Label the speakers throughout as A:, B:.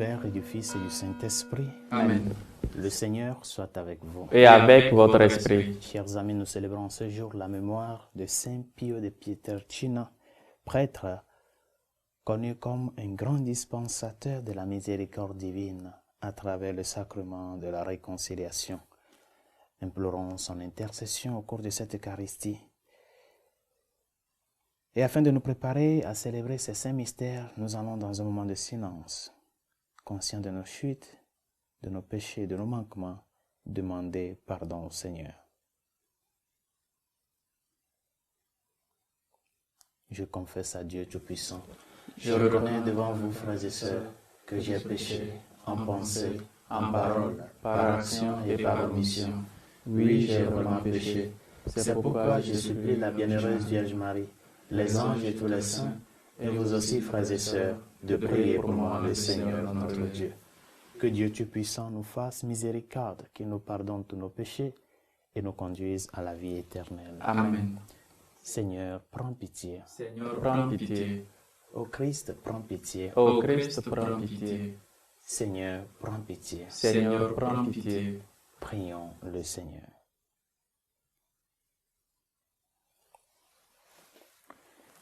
A: Père et du Fils et du Saint-Esprit.
B: Amen.
A: Le Seigneur soit avec vous.
B: Et avec votre esprit.
A: Chers amis, nous célébrons ce jour la mémoire de Saint Pio de Pietrelcina, prêtre connu comme un grand dispensateur de la miséricorde divine à travers le sacrement de la réconciliation. Implorons son intercession au cours de cette Eucharistie. Et afin de nous préparer à célébrer ces saints mystères, nous allons dans un moment de silence, conscients de nos chutes, de nos péchés, de nos manquements, demander pardon au Seigneur. Je confesse à Dieu Tout-Puissant. Je reconnais devant vous, frères et sœurs, que j'ai péché en pensée, en parole, par action et par omission. Oui, j'ai vraiment péché. C'est pourquoi je supplie la bienheureuse Vierge Marie, les anges et tous les saints, et vous aussi, frères et sœurs, de prier pour moi, le Seigneur notre Dieu. Que Dieu Tout-Puissant nous fasse miséricorde, qu'il nous pardonne tous nos péchés et nous conduise à la vie éternelle.
B: Amen.
A: Seigneur, prends pitié.
B: Seigneur, prends pitié.
A: Ô Christ, prends pitié.
B: Ô Christ, prends pitié.
A: Seigneur, prends pitié.
B: Seigneur, prends pitié.
A: Prions le Seigneur.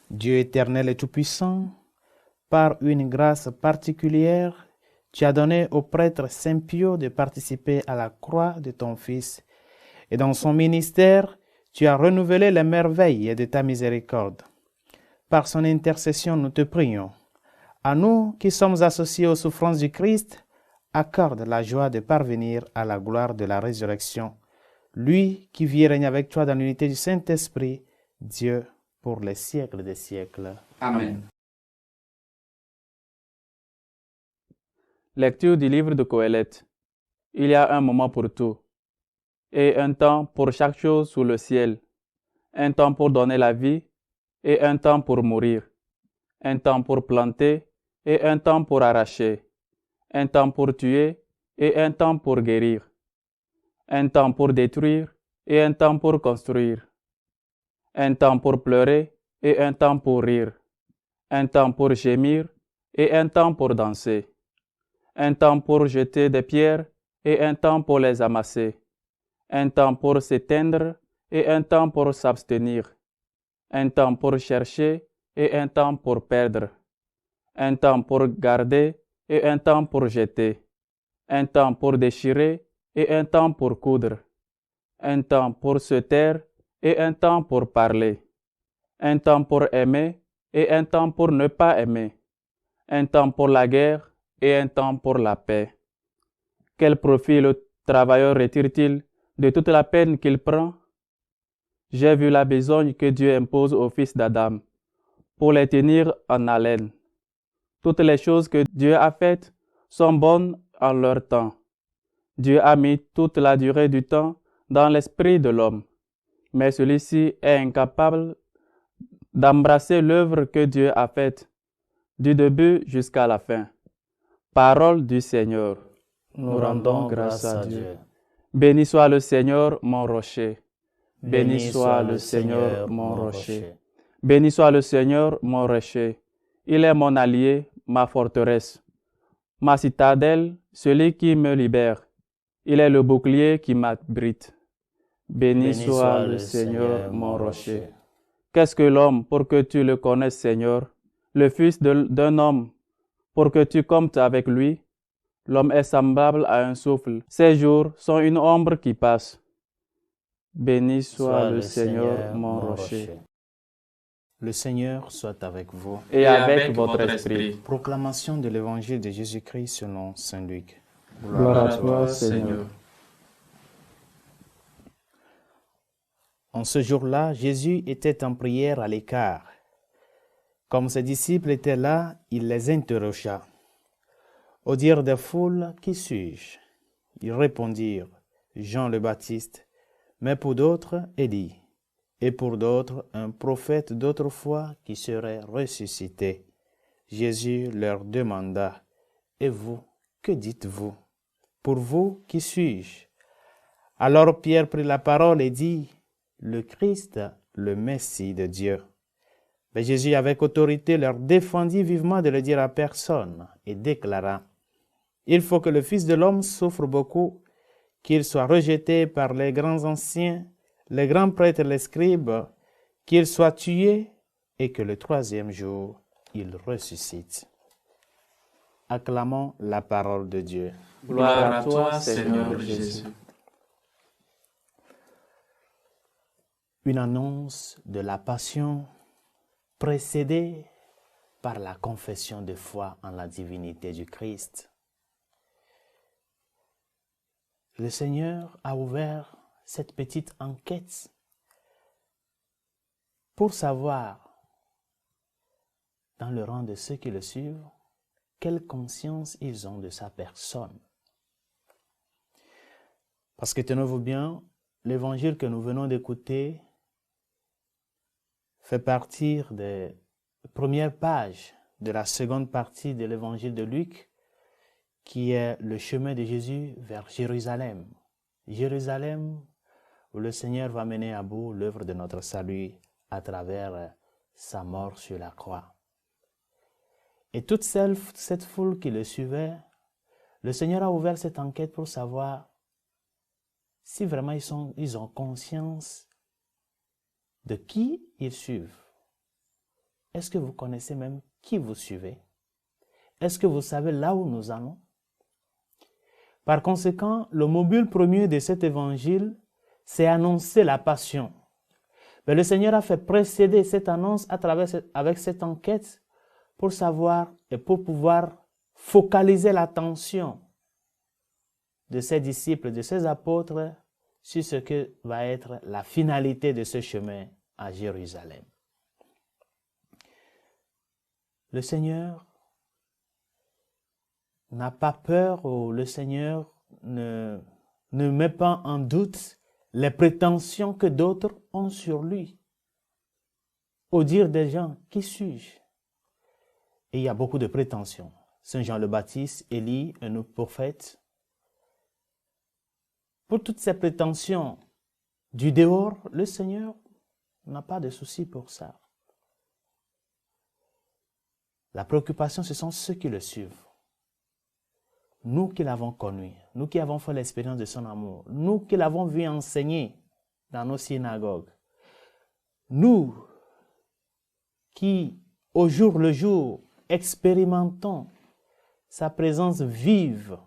A: Dieu éternel et tout-puissant, par une grâce particulière, tu as donné au prêtre Saint Pio de participer à la croix de ton Fils, et dans son ministère, tu as renouvelé les merveilles de ta miséricorde. Par son intercession, nous te prions. À nous qui sommes associés aux souffrances du Christ, accorde la joie de parvenir à la gloire de la résurrection. Lui qui vit et règne avec toi dans l'unité du Saint-Esprit, Dieu, pour les siècles des siècles.
B: Amen. Lecture du livre de Coëlette. Il y a un moment pour tout, et un temps pour chaque chose sous le ciel, un temps pour donner la vie, et un temps pour mourir, un temps pour planter, et un temps pour arracher, un temps pour tuer, et un temps pour guérir, un temps pour détruire, et un temps pour construire, un temps pour pleurer, et un temps pour rire, un temps pour gémir, et un temps pour danser, un temps pour jeter des pierres, et un temps pour les amasser, un temps pour s'éteindre, et un temps pour s'abstenir, un temps pour chercher, et un temps pour perdre, un temps pour garder, et un temps pour jeter, un temps pour déchirer, et un temps pour coudre, un temps pour se taire, et un temps pour parler, un temps pour aimer, et un temps pour ne pas aimer, un temps pour la guerre, et un temps pour la paix. Quel profit le travailleur retire-t-il de toute la peine qu'il prend? J'ai vu la besogne que Dieu impose aux fils d'Adam, pour les tenir en haleine. Toutes les choses que Dieu a faites sont bonnes en leur temps. Dieu a mis toute la durée du temps dans l'esprit de l'homme, mais celui-ci est incapable d'embrasser l'œuvre que Dieu a faite, du début jusqu'à la fin. Parole du Seigneur.
A: Nous rendons grâce à Dieu.
B: Béni soit le Seigneur, mon rocher. Béni soit le Seigneur, mon rocher. Béni soit le Seigneur, mon rocher. Il est mon allié, ma forteresse, ma citadelle, celui qui me libère. Il est le bouclier qui m'abrite. Béni soit le Seigneur, mon rocher. Qu'est-ce que l'homme pour que tu le connaisses, Seigneur? Le fils d'un homme pour que tu comptes avec lui? L'homme est semblable à un souffle. Ses jours sont une ombre qui passe. Béni soit le Seigneur, mon rocher.
A: Le Seigneur soit avec vous.
B: Et avec votre esprit.
A: Proclamation de l'Évangile de Jésus-Christ selon saint Luc.
B: Gloire à toi, Seigneur.
A: En ce jour-là, Jésus était en prière à l'écart. Comme ses disciples étaient là, il les interrogea. Au dire des foules, qui suis-je? Ils répondirent, Jean le Baptiste, mais pour d'autres, Élie, et pour d'autres, un prophète d'autrefois qui serait ressuscité. Jésus leur demanda, et vous, que dites-vous? Pour vous, qui suis-je? Alors Pierre prit la parole et dit, le Christ, le Messie de Dieu. Mais Jésus, avec autorité, leur défendit vivement de le dire à personne et déclara, Il faut que le Fils de l'homme souffre beaucoup, qu'il soit rejeté par les grands anciens, les grands prêtres et les scribes, qu'il soit tué et que le troisième jour, il ressuscite. Acclamons la parole de Dieu.
B: Gloire à toi, Seigneur Jésus.
A: Une annonce de la passion précédée par la confession de foi en la divinité du Christ. Le Seigneur a ouvert cette petite enquête pour savoir, dans le rang de ceux qui le suivent, quelle conscience ils ont de sa personne. Parce que tenez-vous bien, l'évangile que nous venons d'écouter fait partie des premières pages de la seconde partie de l'évangile de Luc, qui est le chemin de Jésus vers Jérusalem. Jérusalem, où le Seigneur va mener à bout l'œuvre de notre salut à travers sa mort sur la croix. Et toute cette foule qui le suivait, le Seigneur a ouvert cette enquête pour savoir si vraiment ils ont conscience de qui ils suivent. Est-ce que vous connaissez même qui vous suivez? Est-ce que vous savez là où nous allons? Par conséquent, le mobile premier de cet évangile, c'est annoncer la passion. Mais le Seigneur a fait précéder cette annonce avec cette enquête pour savoir et pour pouvoir focaliser l'attention de ses disciples, de ses apôtres, sur ce que va être la finalité de ce chemin à Jérusalem. Le Seigneur n'a pas peur, ou le Seigneur ne met pas en doute les prétentions que d'autres ont sur lui. Au dire des gens, qui suis-je? Et il y a beaucoup de prétentions. Saint Jean le Baptiste, Élie, un autre prophète. Pour toutes ces prétentions du dehors, le Seigneur n'a pas de souci pour ça. La préoccupation, ce sont ceux qui le suivent. Nous qui l'avons connu, nous qui avons fait l'expérience de son amour, nous qui l'avons vu enseigner dans nos synagogues, nous qui, au jour le jour, expérimentons sa présence vive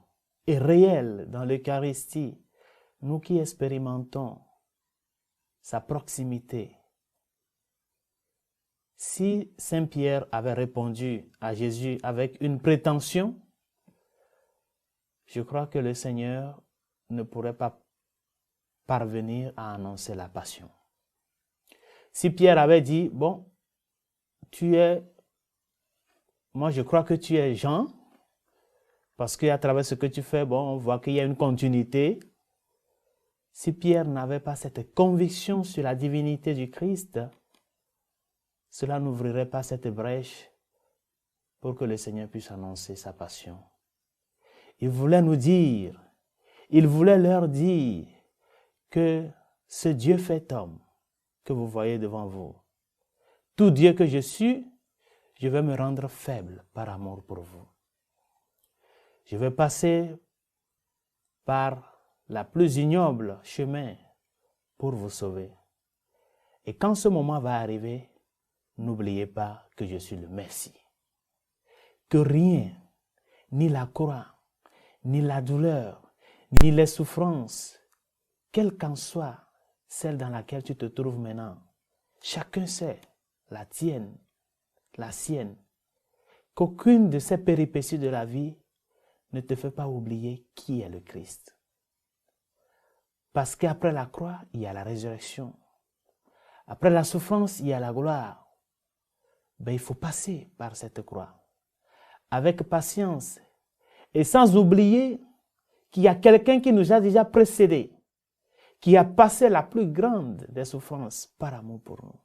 A: et réelle dans l'Eucharistie, nous qui expérimentons sa proximité. Si Saint Pierre avait répondu à Jésus avec une prétention, je crois que le Seigneur ne pourrait pas parvenir à annoncer la passion. Si Pierre avait dit, bon, moi je crois que tu es Jean, parce qu'à travers ce que tu fais, bon, on voit qu'il y a une continuité. Si Pierre n'avait pas cette conviction sur la divinité du Christ, cela n'ouvrirait pas cette brèche pour que le Seigneur puisse annoncer sa passion. Il voulait leur dire que ce Dieu fait homme que vous voyez devant vous, tout Dieu que je suis, je vais me rendre faible par amour pour vous. Je vais passer par la plus ignoble chemin pour vous sauver. Et quand ce moment va arriver, n'oubliez pas que je suis le Messie. Que rien, ni la croix, ni la douleur, ni les souffrances, quelle qu'en soit celle dans laquelle tu te trouves maintenant, chacun sait, la tienne, la sienne, qu'aucune de ces péripéties de la vie ne te fait pas oublier qui est le Christ. Parce qu'après la croix, il y a la résurrection. Après la souffrance, il y a la gloire. Il faut passer par cette croix avec patience et sans oublier qu'il y a quelqu'un qui nous a déjà précédés, qui a passé la plus grande des souffrances par amour pour nous.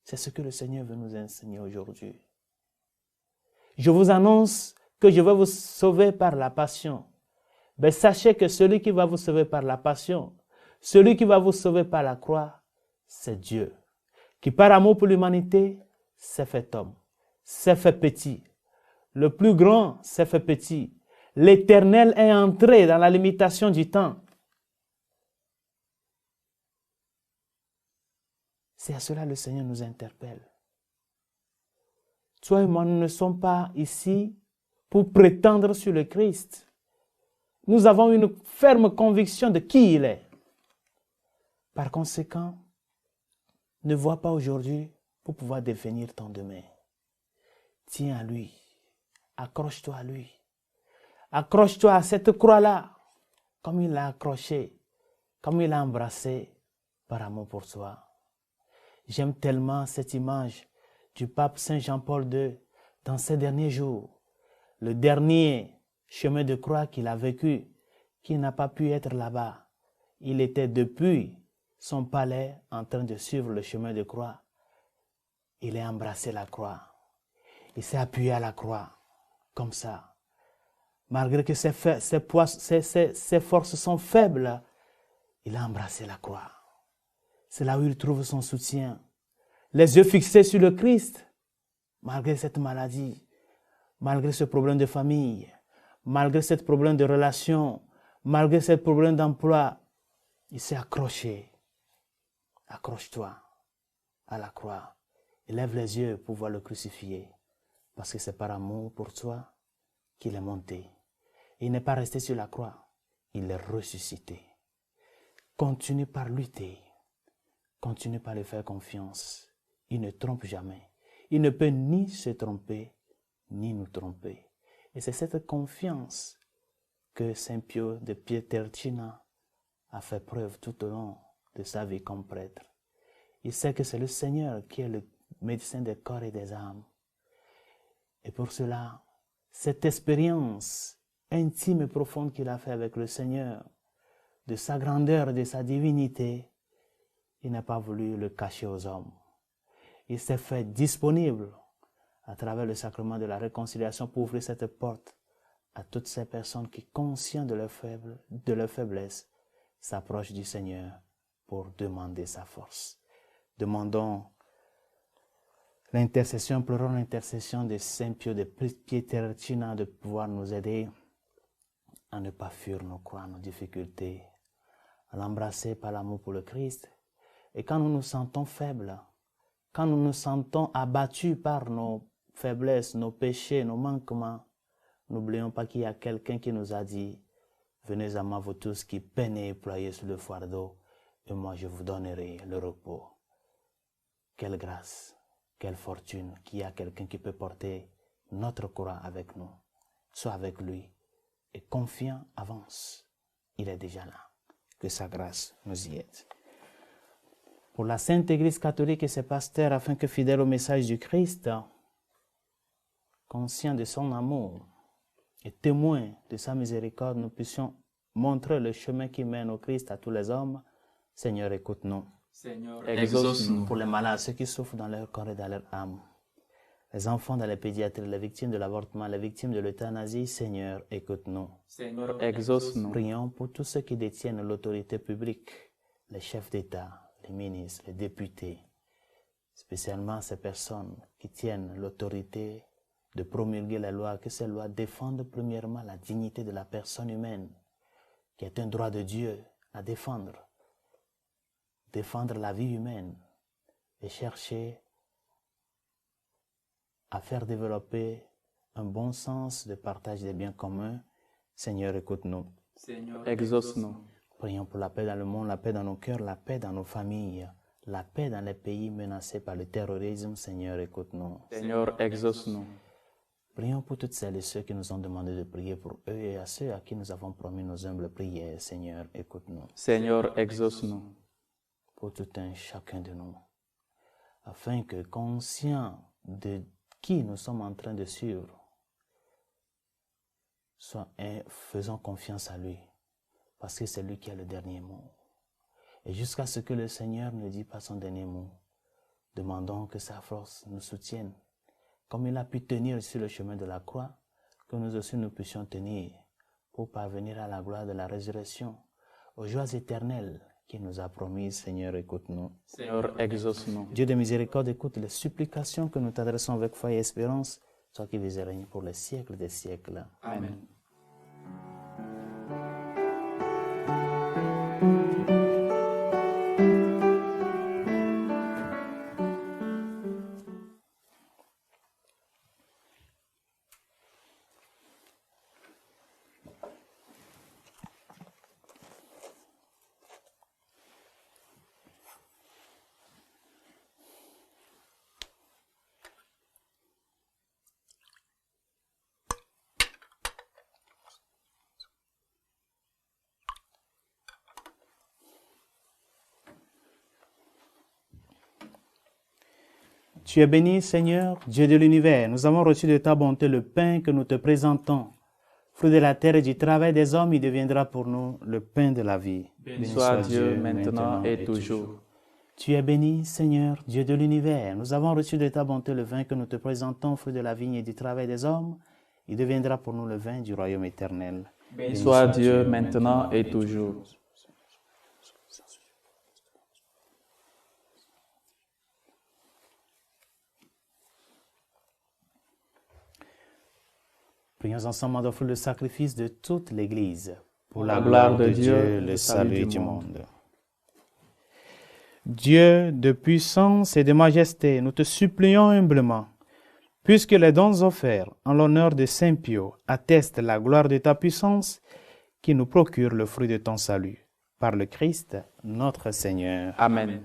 A: C'est ce que le Seigneur veut nous enseigner aujourd'hui. Je vous annonce que je vais vous sauver par la passion. Mais sachez que celui qui va vous sauver par la passion, celui qui va vous sauver par la croix, c'est Dieu, qui par amour pour l'humanité s'est fait homme, s'est fait petit. Le plus grand s'est fait petit. L'Éternel est entré dans la limitation du temps. C'est à cela que le Seigneur nous interpelle. Toi et moi, nous ne sommes pas ici pour prétendre sur le Christ. Nous avons une ferme conviction de qui il est. Par conséquent, ne vois pas aujourd'hui pour pouvoir définir ton demain. Tiens à lui. Accroche-toi à lui. Accroche-toi à cette croix-là, comme il l'a accroché, comme il l'a embrassé par amour pour toi. J'aime tellement cette image du pape Saint Jean-Paul II dans ces derniers jours. Le dernier chemin de croix qu'il a vécu, qui n'a pas pu être là-bas. Il était depuis son palais en train de suivre le chemin de croix. Il a embrassé la croix. Il s'est appuyé à la croix, comme ça. Malgré que ses forces sont faibles, il a embrassé la croix. C'est là où il trouve son soutien. Les yeux fixés sur le Christ, malgré cette maladie, malgré ce problème de famille, malgré ce problème de relation, malgré ce problème d'emploi, il s'est accroché. Accroche-toi à la croix. Et lève les yeux pour voir le crucifié. Parce que c'est par amour pour toi qu'il est monté. Il n'est pas resté sur la croix, il est ressuscité. Continue par lutter. Continue par lui faire confiance. Il ne trompe jamais. Il ne peut ni se tromper, ni nous tromper. Et c'est cette confiance que Saint Pio de Pietrelcina a fait preuve tout au long de sa vie comme prêtre. Il sait que c'est le Seigneur qui est le médecin des corps et des âmes. Et pour cela, cette expérience intime et profonde qu'il a fait avec le Seigneur, de sa grandeur, de sa divinité, il n'a pas voulu le cacher aux hommes. Il s'est fait disponible à travers le sacrement de la réconciliation pour ouvrir cette porte à toutes ces personnes qui, conscientes de leur faiblesse, s'approchent du Seigneur pour demander sa force. Demandons l'intercession, pleurons l'intercession de Saint Pio de Pietrelcina de pouvoir nous aider à ne pas fuir nos croix, nos difficultés, à l'embrasser par l'amour pour le Christ. Et quand nous nous sentons faibles, quand nous nous sentons abattus par nos faiblesses, nos péchés, nos manquements, n'oublions pas qu'il y a quelqu'un qui nous a dit « Venez à moi vous tous qui peinez et ployez sur le fardeau, et moi je vous donnerai le repos. » Quelle grâce, quelle fortune qu'il y a quelqu'un qui peut porter notre croix avec nous. Sois avec lui et confiant, avance. Il est déjà là. Que sa grâce nous y aide. Pour la Sainte Église catholique et ses pasteurs, afin que fidèles au message du Christ, conscients de son amour et témoins de sa miséricorde, nous puissions montrer le chemin qui mène au Christ à tous les hommes. Seigneur, écoute-nous.
B: Seigneur, exauce-nous.
A: Pour les malades, ceux qui souffrent dans leur corps et dans leur âme, les enfants dans les pédiatries, les victimes de l'avortement, les victimes de l'euthanasie, Seigneur, écoute-nous.
B: Seigneur, exauce-nous.
A: Prions pour tous ceux qui détiennent l'autorité publique, les chefs d'État, les ministres, les députés, spécialement ces personnes qui tiennent l'autorité de promulguer les lois, que ces lois défendent premièrement la dignité de la personne humaine, qui est un droit de Dieu à défendre. Défendre la vie humaine et chercher à faire développer un bon sens de partage des biens communs. Seigneur, écoute-nous.
B: Seigneur, exauce-nous.
A: Prions pour la paix dans le monde, la paix dans nos cœurs, la paix dans nos familles, la paix dans les pays menacés par le terrorisme. Seigneur, écoute-nous.
B: Seigneur, exauce-nous.
A: Prions pour toutes celles et ceux qui nous ont demandé de prier pour eux et à ceux à qui nous avons promis nos humbles prières. Seigneur, écoute-nous.
B: Seigneur, exauce-nous.
A: Pour tout un chacun de nous, afin que, conscients de qui nous sommes en train de suivre, faisons confiance à lui, parce que c'est lui qui a le dernier mot. Et jusqu'à ce que le Seigneur ne dise pas son dernier mot, demandons que sa force nous soutienne, comme il a pu tenir sur le chemin de la croix, que nous aussi nous puissions tenir pour parvenir à la gloire de la résurrection, aux joies éternelles qui nous a promis. Seigneur, écoute-nous.
B: Seigneur, exauce-nous.
A: Dieu de miséricorde, écoute les supplications que nous t'adressons avec foi et espérance. toi qui vis et règnes pour les siècles des siècles.
B: Amen.
A: Tu es béni, Seigneur, Dieu de l'univers. Nous avons reçu de ta bonté le pain que nous te présentons. Fruit de la terre et du travail des hommes, il deviendra pour nous le pain de la vie.
B: Béni soit Dieu maintenant et toujours.
A: Tu es béni, Seigneur, Dieu de l'univers. Nous avons reçu de ta bonté le vin que nous te présentons, fruit de la vigne et du travail des hommes. Il deviendra pour nous le vin du royaume éternel.
B: Béni soit Dieu maintenant et toujours.
A: Prions ensemble d'offrir le sacrifice de toute l'Église pour
B: la gloire de Dieu,
A: le salut du monde. Dieu de puissance et de majesté, nous te supplions humblement, puisque les dons offerts en l'honneur de Saint Pio attestent la gloire de ta puissance, qui nous procure le fruit de ton salut. Par le Christ, notre Seigneur.
B: Amen.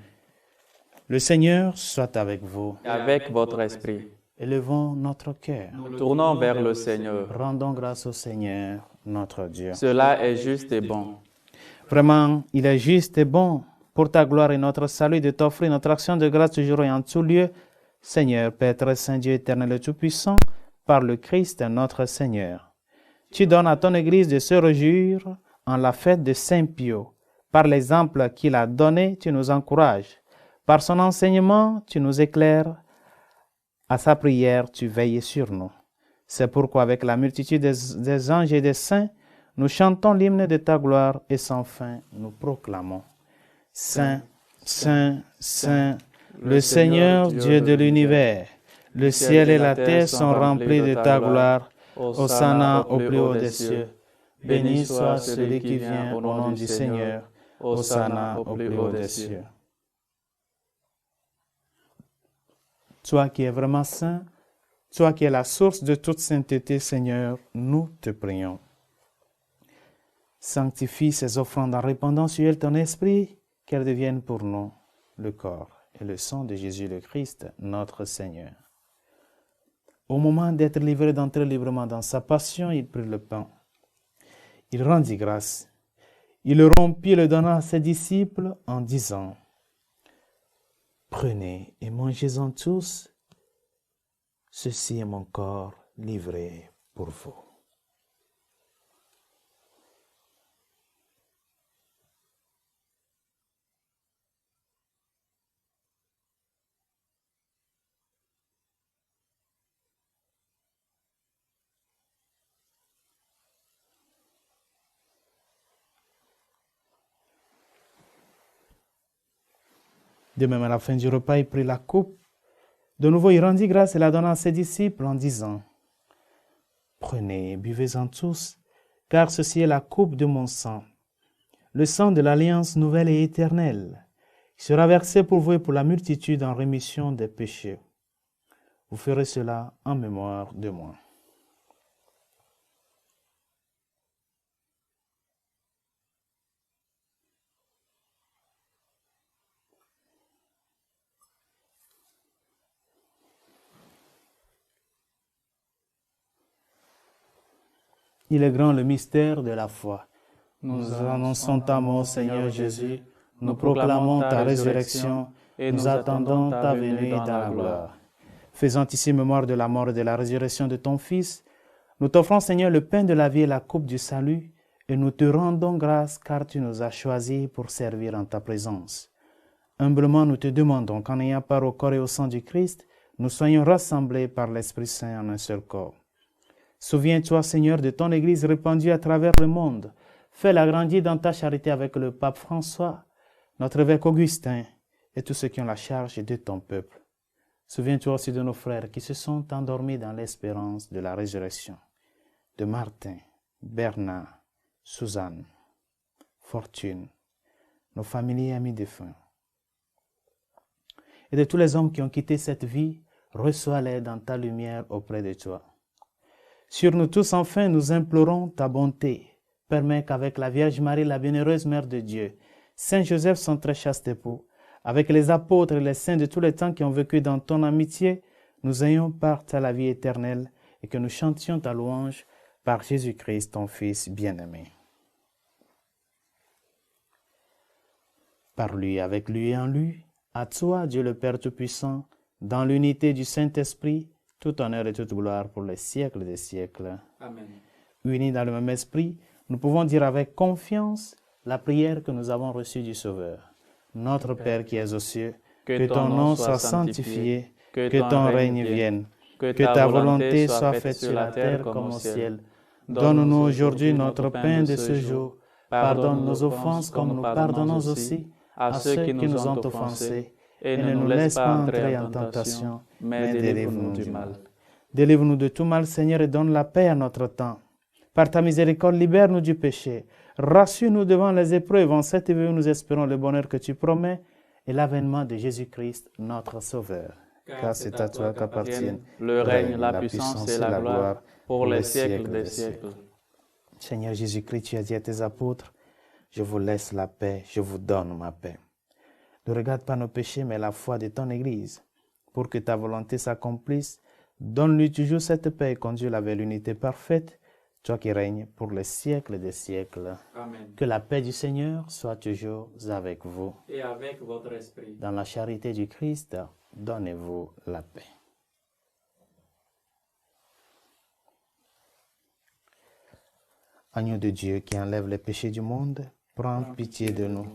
A: Le Seigneur soit avec vous.
B: Et avec votre esprit.
A: Élevons notre cœur.
B: Nous tournons vers le Seigneur.
A: Rendons grâce au Seigneur, notre Dieu.
B: Cela est juste et bon.
A: Vraiment, il est juste et bon pour ta gloire et notre salut de t'offrir notre action de grâce toujours et en tout lieu. Seigneur, Père très saint, Dieu éternel et tout-puissant, par le Christ notre Seigneur. Tu donnes à ton Église de se réjouir en la fête de Saint Pio. Par l'exemple qu'il a donné, tu nous encourages. Par son enseignement, tu nous éclaires. À sa prière, tu veilles sur nous. C'est pourquoi, avec la multitude des anges et des saints, nous chantons l'hymne de ta gloire et sans fin, nous proclamons. Saint, Saint, Saint, le Seigneur Dieu de l'univers, le ciel et la terre sont remplis de ta gloire. Hosanna au plus haut des cieux. Béni soit celui qui vient au nom du Seigneur. Hosanna au plus haut des cieux. Toi qui es vraiment saint, toi qui es la source de toute sainteté, Seigneur, nous te prions. Sanctifie ces offrandes en répandant sur elles ton esprit, qu'elles deviennent pour nous le corps et le sang de Jésus le Christ, notre Seigneur. Au moment d'être livré d'entrer librement dans sa passion, il prit le pain. Il rendit grâce. Il le rompit et le donna à ses disciples en disant: Prenez et mangez-en tous, ceci est mon corps livré pour vous. De même, à la fin du repas, il prit la coupe. De nouveau, il rendit grâce et la donna à ses disciples en disant: Prenez et buvez-en tous, car ceci est la coupe de mon sang, le sang de l'alliance nouvelle et éternelle, qui sera versé pour vous et pour la multitude en rémission des péchés. Vous ferez cela en mémoire de moi. Il est grand le mystère de la foi. Nous annonçons ta mort, Seigneur Jésus. Nous proclamons ta résurrection et nous attendons ta venue dans la gloire. Faisant ici mémoire de la mort et de la résurrection de ton Fils, nous t'offrons, Seigneur, le pain de la vie et la coupe du salut, et nous te rendons grâce car tu nous as choisis pour servir en ta présence. Humblement, nous te demandons qu'en ayant part au corps et au sang du Christ, nous soyons rassemblés par l'Esprit Saint en un seul corps. Souviens-toi, Seigneur, de ton Église répandue à travers le monde. Fais-la grandir dans ta charité avec le pape François, notre évêque Augustin et tous ceux qui ont la charge de ton peuple. Souviens-toi aussi de nos frères qui se sont endormis dans l'espérance de la résurrection, de Martin, Bernard, Suzanne, Fortune, nos familles et amis défunts. Et de tous les hommes qui ont quitté cette vie, reçois-les dans ta lumière auprès de toi. Sur nous tous, enfin, nous implorons ta bonté. Permets qu'avec la Vierge Marie, la bienheureuse Mère de Dieu, Saint Joseph, son très chaste époux, avec les apôtres et les saints de tous les temps qui ont vécu dans ton amitié, nous ayons part à la vie éternelle et que nous chantions ta louange par Jésus-Christ, ton Fils bien-aimé. Par lui, avec lui et en lui, à toi, Dieu le Père Tout-Puissant, dans l'unité du Saint-Esprit, tout honneur et toute gloire pour les siècles des siècles.
B: Amen.
A: Unis dans le même esprit, nous pouvons dire avec confiance la prière que nous avons reçue du Sauveur. Notre Père qui es aux cieux, que ton nom soit sanctifié, que ton règne vienne, que ta volonté soit faite sur la terre comme au ciel. Donne-nous aujourd'hui notre pain de ce jour. Pardonne nos offenses comme nous pardonnons aussi à ceux qui nous ont offensés. Et ne nous laisse pas entrer en tentation, mais délivre-nous du mal. Délivre-nous de tout mal, Seigneur, et donne la paix à notre temps. Par ta miséricorde, libère-nous du péché. Rassure-nous devant les épreuves. En cette éveil, nous espérons le bonheur que tu promets et l'avènement de Jésus-Christ, notre Sauveur. Car c'est à toi qu'appartiennent
B: le règne, la puissance et la gloire pour les siècles des siècles.
A: Seigneur Jésus-Christ, tu as dit à tes apôtres, je vous laisse la paix, je vous donne ma paix. Ne regarde pas nos péchés, mais la foi de ton Église. Pour que ta volonté s'accomplisse, donne-lui toujours cette paix et conduis-la vers l'unité parfaite, toi qui règnes pour les siècles des siècles.
B: Amen.
A: Que la paix du Seigneur soit toujours avec vous.
B: Et avec votre esprit.
A: Dans la charité du Christ, donnez-vous la paix. Agneau de Dieu qui enlève les péchés du monde, prends pitié de nous.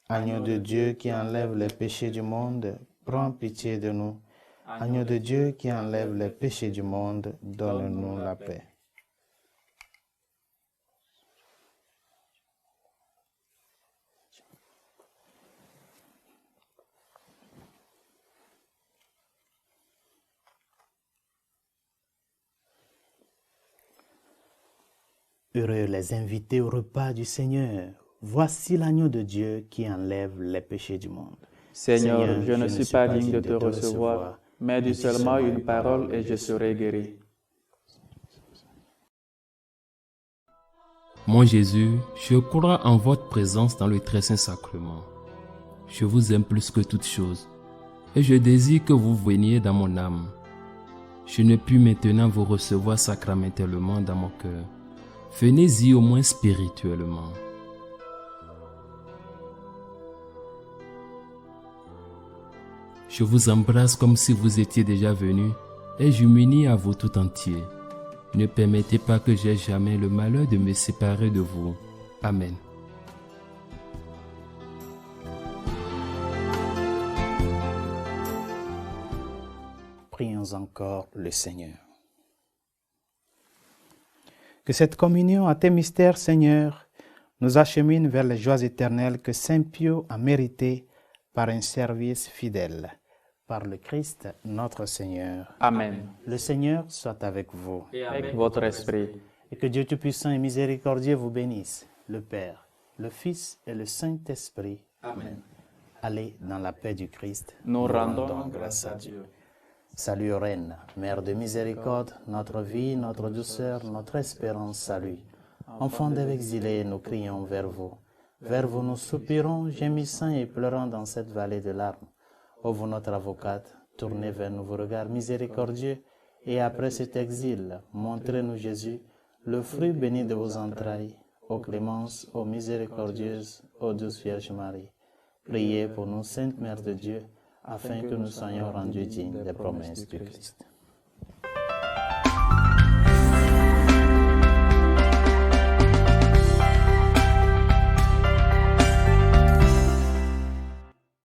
A: Agneau de Dieu qui enlève les péchés du monde, prends pitié de nous. Agneau de Dieu qui enlève les péchés du monde, donne-nous la paix. Heureux les invités au repas du Seigneur. Voici l'agneau de Dieu qui enlève les péchés du monde.
B: Seigneur, je ne suis pas digne de te recevoir, mais dis seulement une parole et je serai guéri.
C: Mon Jésus, je crois en votre présence dans le très saint sacrement. Je vous aime plus que toute chose et je désire que vous veniez dans mon âme. Je ne puis maintenant vous recevoir sacramentellement dans mon cœur. Venez-y au moins spirituellement. Je vous embrasse comme si vous étiez déjà venu et je m'unis à vous tout entier. Ne permettez pas que j'aie jamais le malheur de me séparer de vous. Amen.
A: Prions encore le Seigneur. Que cette communion à tes mystères, Seigneur, nous achemine vers les joies éternelles que Saint Pio a méritées par un service fidèle. Par le Christ, notre Seigneur.
B: Amen.
A: Le Seigneur soit avec vous.
B: Et avec votre esprit.
A: Et que Dieu Tout-Puissant et Miséricordieux vous bénisse, le Père, le Fils et le Saint-Esprit.
B: Amen.
A: Allez dans la paix du Christ.
B: Nous rendons grâce à Dieu.
A: Salut, Reine, Mère de miséricorde, notre vie, notre douceur, notre espérance, salut. Enfants d'exilés, nous crions vers vous. Vers vous nous soupirons, gémissant et pleurant dans cette vallée de larmes. Ô vous, notre avocate, tournez vers nous vos regards miséricordieux, et après cet exil, montrez-nous Jésus, le fruit béni de vos entrailles. Ô clémence, ô miséricordieuse, ô douce Vierge Marie. Priez pour nous, Sainte Mère de Dieu, afin que nous soyons rendus dignes des promesses du Christ.